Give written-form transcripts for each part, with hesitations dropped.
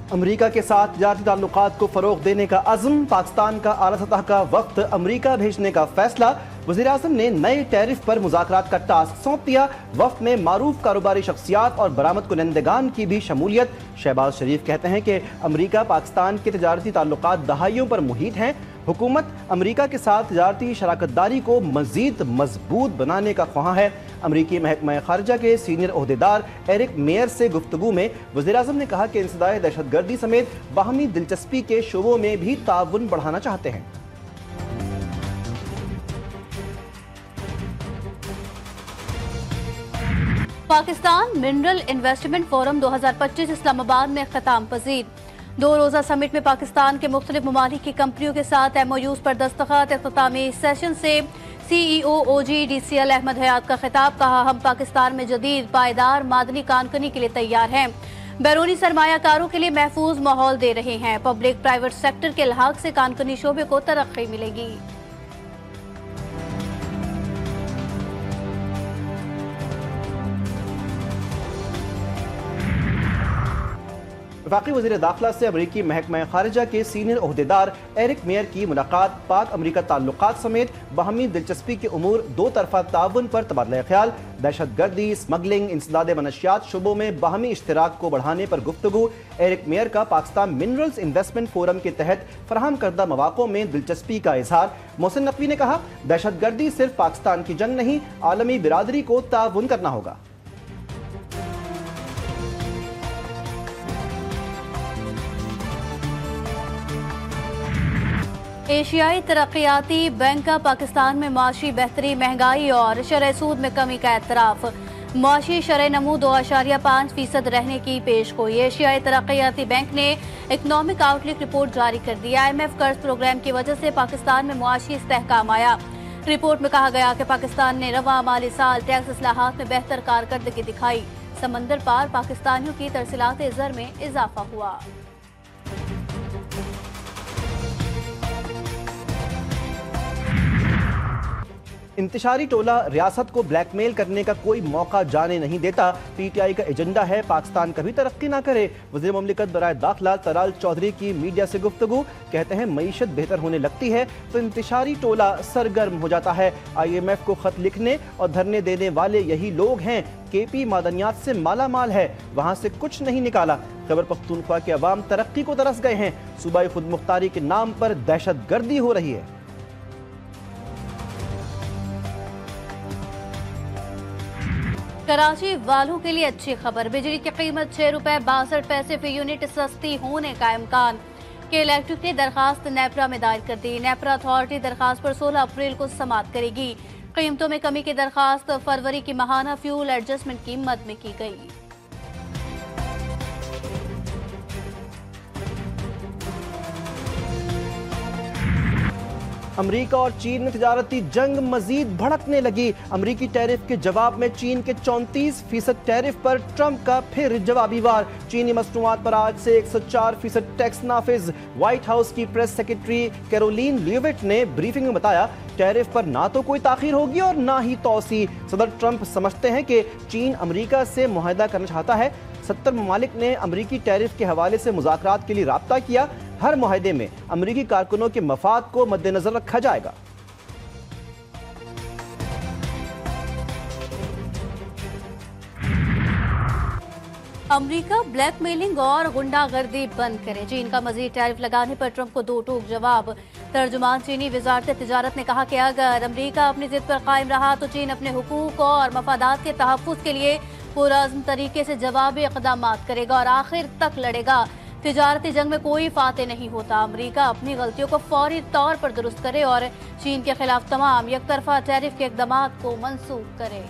अमरीका के साथ तजारती ताल्लुकात को फ़रोग़ देने का अज़्म, पाकिस्तान का आला सतह का वक्त अमरीका भेजने का फैसला। वज़ीर-ए-आज़म ने नए टैरिफ पर मुज़ाकरात का टास्क सौंप दिया। वफ़द में मारूफ कारोबारी शख्सियात और बरामद कुनंदगान की भी शमूलियत। शहबाज शरीफ कहते हैं कि अमरीका पाकिस्तान के तजारती ताल्लुकात दहाइयों पर मुहित हैं। हुकूमत अमरीका के साथ तजारती शराकतदारी को मज़ीद मजबूत बनाने का ख्वाहां है। अमरीकी महकमा खारजा के सीनियर ओहदेदार एरिक मेयर से गुफ्तगू में वज़ीर-ए-आज़म ने कहा कि इंसदाए दहशतगर्दी समेत बाहमी दिलचस्पी के शोबों में भी ताउन बढ़ाना चाहते हैं। Pakistan mineral investment forum 2025 Islamabad में ख़ताम पजीर। 2 रोज़ा समिट में पाकिस्तान के मुख्तलिफ ममालिक की कंपनियों के साथ MOUs पर दस्तखत। इख्तितामी सेशन से CEO OGDCL अहमद हयात का खिताब। कहा, हम पाकिस्तान में जदीद पायदार मादनी कानकनी के लिए तैयार हैं। बैरूनी सरमायाकारों के लिए महफूज माहौल दे रहे हैं। पब्लिक प्राइवेट सेक्टर के लिहाज से कानकनी शोबे को तरक्की मिलेगी। वफाकी वज़ीर दाखिला से अमरीकी महकमा खारजा के सीनियर ओहदेदार एरिक मेयर की मुलाकात। पाक अमरीका ताल्लुकात समेत बाहमी दिलचस्पी के उमूर, दो तरफा ताउन पर तबादला ख्याल, दहशतगर्दी, स्मगलिंग, इंसदाद मनशियात शोबों में बाहमी इश्तराक को बढ़ाने पर गुफ्तगू। एरिक मेयर का पाकिस्तान मिनरल्स इन्वेस्टमेंट फोरम के तहत फराहम करदा मवाक़ों में दिलचस्पी का इजहार। मोहसिन नकवी ने कहा, दहशतगर्दी सिर्फ पाकिस्तान की जंग नहीं, आलमी बिरादरी को ताउन करना होगा। एशियाई तरक्याती बैंक का पाकिस्तान में माशी बेहतरी, महंगाई और शरह सूद में कमी का एतराफ़। माशी शरह नमू 2.5% रहने की पेशगोई। एशियाई तरक्याती बैंक ने इकनॉमिक आउटलुक रिपोर्ट जारी कर दी। IMF कर्ज प्रोग्राम की वजह से पाकिस्तान में मुआशी इस्तेहकाम आया। रिपोर्ट में कहा गया कि पाकिस्तान ने रवा माली साल टैक्स इस्लाहात में बेहतर कारकर्दगी दिखाई। समंदर पार पाकिस्तानियों की तरसीलात ज़र में इजाफा हुआ। इंतशारी टोला रियासत को ब्लैकमेल करने का कोई मौका जाने नहीं देता। PTI का एजेंडा है पाकिस्तान कभी तरक्की ना करे। वज़ीर मुमलिकत बराए दाखिला तराल चौधरी की मीडिया से गुफ्तगू। कहते हैं, मईशत बेहतर होने लगती है तो इंतशारी टोला सरगर्म हो जाता है। IMF को खत लिखने और धरने देने वाले यही लोग हैं। KP मादनियात से माला माल है, वहाँ से कुछ नहीं निकाला। खैबर पख्तूनख्वा के अवाम तरक्की को तरस गए हैं। सूबाई खुद मुख्तारी के नाम पर दहशतगर्दी हो रही है। कराची वालों के लिए अच्छी खबर, बिजली की कीमत ₹6.62 फी यूनिट सस्ती होने का इम्कान। के इलेक्ट्रिक ने दरखास्त नेपरा में दायर कर दी। नेपरा अथॉरिटी दरखास्त पर 16 अप्रैल को समाअत करेगी। कीमतों में कमी की दरखास्त फरवरी की माहाना फ्यूल एडजस्टमेंट की मद में की गई। अमरीका और चीन में तजारती जंग मजीद भड़कने लगी। अमरीकी टैरिफ के जवाब में चीन के 34% टैरिफ पर ट्रंप का फिर जवाबी वार। चीनी मसनूआत पर आज से 104% टैक्स नाफिज। व्हाइट हाउस की प्रेस सेक्रेटरी कैरोलीन लियोविट ने ब्रीफिंग में बताया, टैरिफ पर ना तो कोई ताखीर होगी और ना ही तौसी। सदर ट्रंप समझते हैं कि चीन अमरीका से मुआहदा करना चाहता है। 70 ममालिक ने अमरीकी टैरिफ के हवाले से मुज़ाकरात के लिए राब्ता किया। हर मुआहदे में अमरीकी कारकुनों के मफाद को मद्देनजर रखा जाएगा। अमरीका ब्लैकमेलिंग और गुंडागर्दी बंद करे। चीन का मजीद टैरिफ लगाने पर ट्रंप को दो टूक जवाब। तर्जुमान चीनी वजारत तिजारत ने कहा कि अगर अमरीका अपनी जिद पर कायम रहा तो चीन अपने हुकूक और मफादात के तहफ़्फ़ुज़ के लिए पुरअज़्म तरीके से जवाबी इक़दामात करेगा और आखिर तक लड़ेगा। तिजारती जंग में कोई फाते नहीं होता। अमरीका अपनी गलतियों को फौरी तौर पर दुरुस्त करे और चीन के खिलाफ तमाम एक तरफा टैरिफ के इक़दाम को मनसूख करे।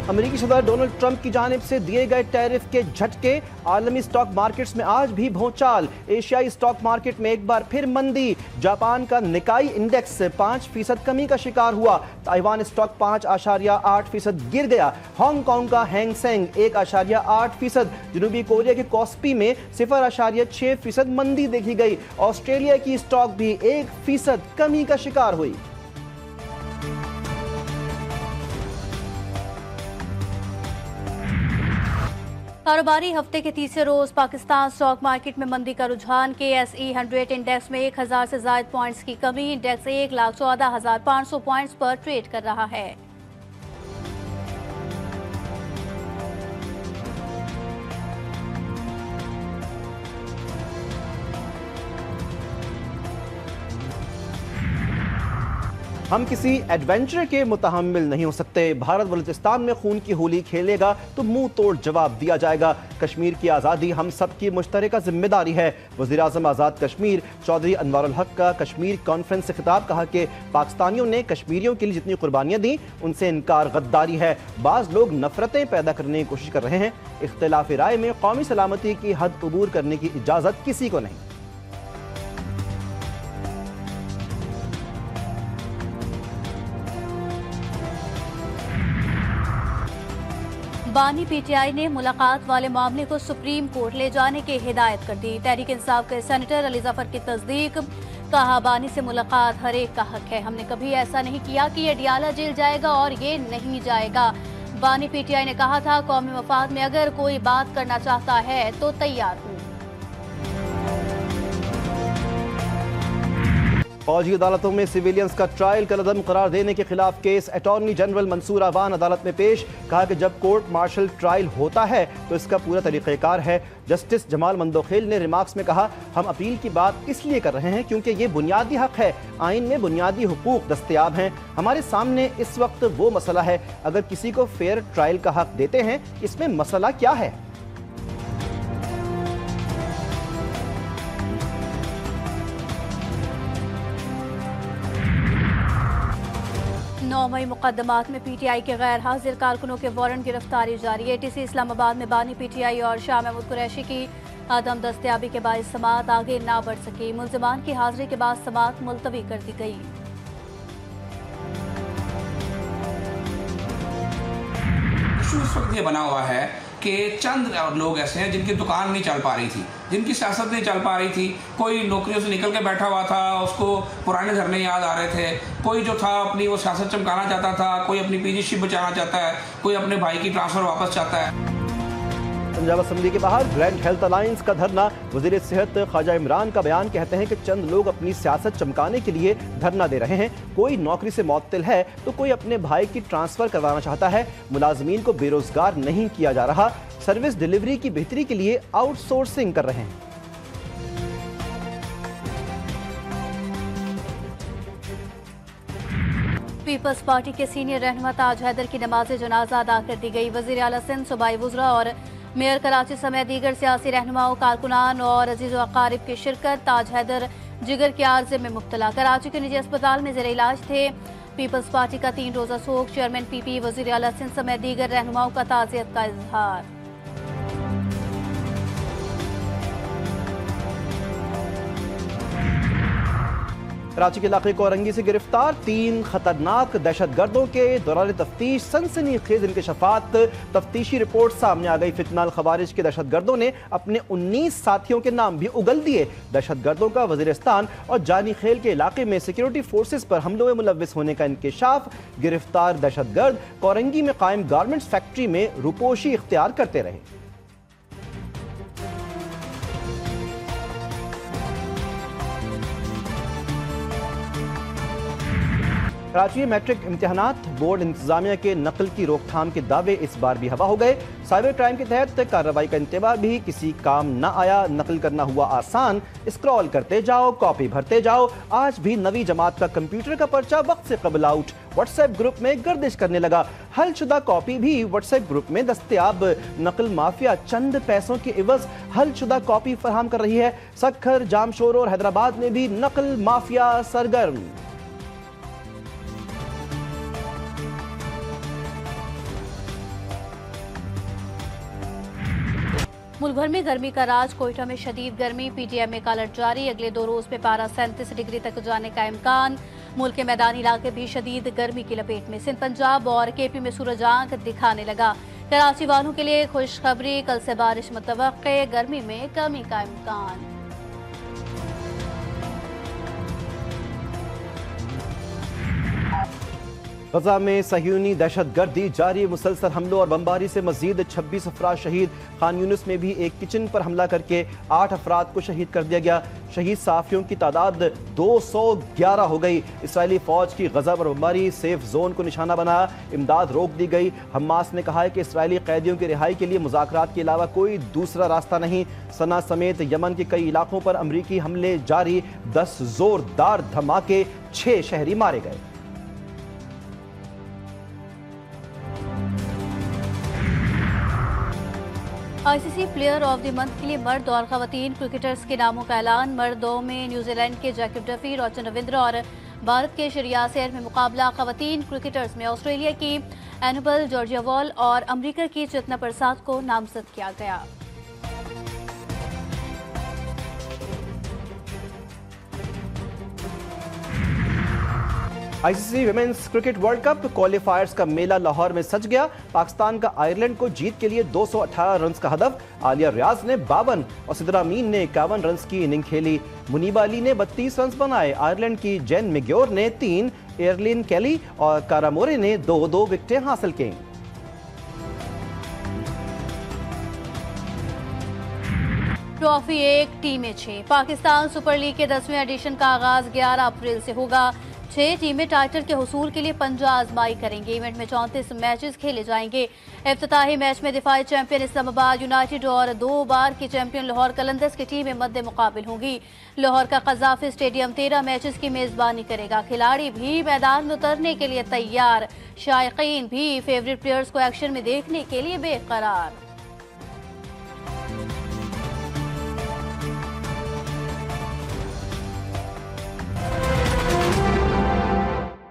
अमेरिकी सदर डोनाल्ड ट्रंप की जानिब से दिए गए टैरिफ के झटके। आलमी स्टॉक मार्केट्स में आज भी भौचाल। एशियाई स्टॉक मार्केट में एक बार फिर मंदी। जापान का निकाई इंडेक्स 5% कमी का शिकार हुआ। ताइवान स्टॉक 5.8% गिर गया। हांगकांग का हैंग सेंग 1.8%। जनूबी कोरिया के कॉस्पी में 0.6% मंदी देखी गई। ऑस्ट्रेलिया की स्टॉक भी 1% कमी का शिकार हुई। कारोबारी हफ्ते के तीसरे रोज पाकिस्तान स्टॉक मार्केट में मंदी का रुझान। KSE 100 इंडेक्स में 1000 से ज्यादा पॉइंट्स की कमी। इंडेक्स 1,14,500 पॉइंट्स पर ट्रेड कर रहा है। हम किसी एडवेंचर के मुतहम्मिल नहीं हो सकते। भारत बलूचिस्तान में खून की होली खेलेगा तो मुंह तोड़ जवाब दिया जाएगा। कश्मीर की आज़ादी हम सब की मुश्तरका जिम्मेदारी है। वज़ीर-ए-आज़म आज़ाद कश्मीर चौधरी अनवारुल हक का कश्मीर कॉन्फ्रेंस से खिताब। कहा कि पाकिस्तानियों ने कश्मीरियों के लिए जितनी कुर्बानियाँ दी उनसे इनकार गद्दारी है। बाज़ लोग नफरतें पैदा करने की कोशिश कर रहे हैं। इख्तिलाफ राय में कौमी सलामती की हद अबूर करने की इजाज़त किसी को नहीं। बानी PTI ने मुलाकात वाले मामले को सुप्रीम कोर्ट ले जाने की हिदायत कर दी। तहरीक इंसाफ के सेनेटर अली जफर की तस्दीक। कहा, बानी से मुलाकात हर एक का हक है। हमने कभी ऐसा नहीं किया कि ये डियाला जेल जाएगा और ये नहीं जाएगा। बानी PTI ने कहा था, कौमी मफाद में अगर कोई बात करना चाहता है तो तैयार हूँ। फौजी अदालतों में सिविलियंस का ट्रायल कलअदम करार देने के खिलाफ case. Attorney general Mansoor Awan अदालत में पेश। कहा कि जब कोर्ट मार्शल ट्रायल होता है तो इसका पूरा तरीक़ेकार है। जस्टिस जमाल मंदोखेल ने रिमार्क्स में कहा, हम अपील की बात इसलिए कर रहे हैं क्योंकि ये बुनियादी हक है। आइन में बुनियादी हुकूक दस्तयाब हैं। हमारे सामने इस वक्त वो मसला है। अगर किसी को फेयर ट्रायल का हक देते हैं, इसमें मसला क्या है? 9 मई मुकदमात में PTI के गैर हाजिर कारकुनों के वारंट गिरफ्तारी जारी है। TC इस्लामाबाद में बानी PTI और शाह महमूद कुरैशी की आदम दस्तयाबी के बायस समाअत आगे ना बढ़ सकी। मुल्जिमान की हाजिरी के बाद समाअत मुलतवी कर दी गई। इस वक्त ये बना हुआ है कि चंद लोग ऐसे हैं जिनकी दुकान नहीं चल पा रही थी, जिनकी सियासत नहीं चल पा रही थी। कोई नौकरियों से निकल के बैठा हुआ था, उसको पुराने धरने याद आ रहे थे। कोई जो था अपनी वो सियासत चमकाना चाहता था, कोई अपनी PGC बचाना चाहता है, कोई अपने भाई की ट्रांसफ़र वापस चाहता है। पंजाब असम्बली के बाहर ग्रैंड हेल्थ अलायंस का धरना। वज़ीर सेहत ख्वाजा इमरान का बयान। कहते हैं कि चंद लोग अपनी सियासत चमकाने के लिए धरना दे रहे हैं। कोई नौकरी से मुअत्तल है तो कोई अपने भाई की ट्रांसफ़र करवाना चाहता है। मुलाजमीन को बेरोजगार नहीं किया जा रहा। सर्विस डिलीवरी की बेहतरी के लिए आउटसोर्सिंग कर रहे हैं। पीपल्स पार्टी के सीनियर रहनुमा ताज हैदर की नमाज जनाजा अदा कर दी गई। वज़ीर आला सिंध, सूबाई वुज़रा और मेयर कराची समेत दीगर सियासी रहनुमाओं, कारकुनान और अजीज़ अकारिब की शिरकत। ताज हैदर जिगर के आर्जे में मुब्तला, कराची के निजी अस्पताल में ज़ेर इलाज थे। पीपल्स पार्टी का 3 रोज़ा सोग। चेयरमैन PP वज़ीर आला सिंध समेत दीगर रहनुमाओं का ताज़ियत का इजहार। कराची के इलाके कोरंगी से गिरफ्तार 3 खतरनाक दहशतगर्दों के दौरान तफ्तीश सनसनीखेज इंकशाफात। तफ्तीशी रिपोर्ट सामने आ गई। फितनाल खवारिज के दहशतगर्दों ने अपने 19 साथियों के नाम भी उगल दिए। दहशतगर्दों का वजीरिस्तान और जानी खेल के इलाके में सिक्योरिटी फोर्सेस पर हमलों में मुलव्विस होने का इंकशाफ। गिरफ्तार दहशतगर्द कोरंगी में कायम गारमेंट्स फैक्ट्री में रुपोशी इख्तियार करते रहे। कराची में मैट्रिक इम्तिहानात बोर्ड इंतजामिया के नकल की रोकथाम के दावे इस बार भी हवा हो गए। साइबर क्राइम के तहत कार्रवाई का इंतबाह भी किसी काम न आया। नकल करना हुआ आसान, स्क्रॉल करते जाओ, कॉपी भरते जाओ। आज भी नवी जमात का कंप्यूटर का पर्चा वक्त से कबल आउट। व्हाट्सएप ग्रुप में गर्दिश करने लगा। हलशुदा कॉपी भी व्हाट्सएप ग्रुप में दस्तयाब। नकल माफिया चंद पैसों के इवज हलशुदा कॉपी फराहम कर रही है। सक्खर, जामशोर और हैदराबाद में भी नकल माफिया सरगर्म। मुल्क भर में गर्मी का राज। कोयटा में शदीद गर्मी, PTM में अलर्ट जारी। अगले 2 रोज में पारा 37 डिग्री तक जाने का इम्कान। मुल्क के मैदानी इलाके भी शदीद गर्मी की लपेट में। सिंध, पंजाब और KP में सूरज आंख दिखाने लगा। कराची वालों के लिए खुशखबरी, कल से बारिश मुतवक्के। गर्मी में कमी का इम्कान। गजा में सह्यूनी दहशतगर्दी जारी, मुसलसल हमलों और बमबारी से मजीद 26 अफराद शहीद। खान यूनिस में भी एक किचन पर हमला करके 8 अफराद को शहीद कर दिया गया। शहीद सहाफियों की तादाद 211 हो गई। इसराइली फौज की गजा पर बमबारी, सेफ जोन को निशाना बनाया, इमदाद रोक दी गई। हमास ने कहा है कि इसराइली कैदियों की रिहाई के लिए मुज़ाकरात के अलावा कोई दूसरा रास्ता नहीं। सना समेत यमन के कई इलाकों पर अमरीकी हमले जारी, 10 जोरदार धमाके, 6 शहरी मारे गए। ICC player of the month के लिए मर्द और खवातीन क्रिकेटर्स के नामों का ऐलान। मर्दों में न्यूजीलैंड के जैकब डफी, रोचन रविंद्र और भारत के श्रेयास में मुकाबला। खवातीन क्रिकेटर्स में ऑस्ट्रेलिया की एनुबल, जॉर्जिया वॉल और अमरीका की चेतना प्रसाद को नामजद किया गया। ICC women's cricket world cup क्वालिफायर्स का मेला लाहौर में सज गया। पाकिस्तान का आयरलैंड को जीत के लिए 218 रन का हदफ। आलिया रियाज ने 52 और सिद्रा अमीन ने 51 रन की इनिंग खेली। मुनीबा अली ने 32 रन बनाए। आयरलैंड की जेन मैग्योर ने 3, एयरलिन कैली और कारामोरे ने 2-2 विकेटें हासिल की। ट्रॉफी 1 टीमें 6। पाकिस्तान सुपर लीग के 10वें एडिशन का आगाज 11 अप्रैल से होगा। 6 टीमें टाइटल के हुसूल के लिए पंजा आजमाई करेंगे। इवेंट में 34 मैचेस खेले जाएंगे। इफ्तिताही मैच में दिफाई चैंपियन इस्लामाबाद यूनाइटेड और 2 बार की चैंपियन लाहौर कलंदर्स की टीमें मद्दे मुकाबिल होंगी। लाहौर का कज़ाफी स्टेडियम 13 मैचेस की मेजबानी करेगा। खिलाड़ी भी मैदान में उतरने के लिए तैयार। शायकीन भी फेवरेट प्लेयर्स को एक्शन में देखने के लिए बेकरार।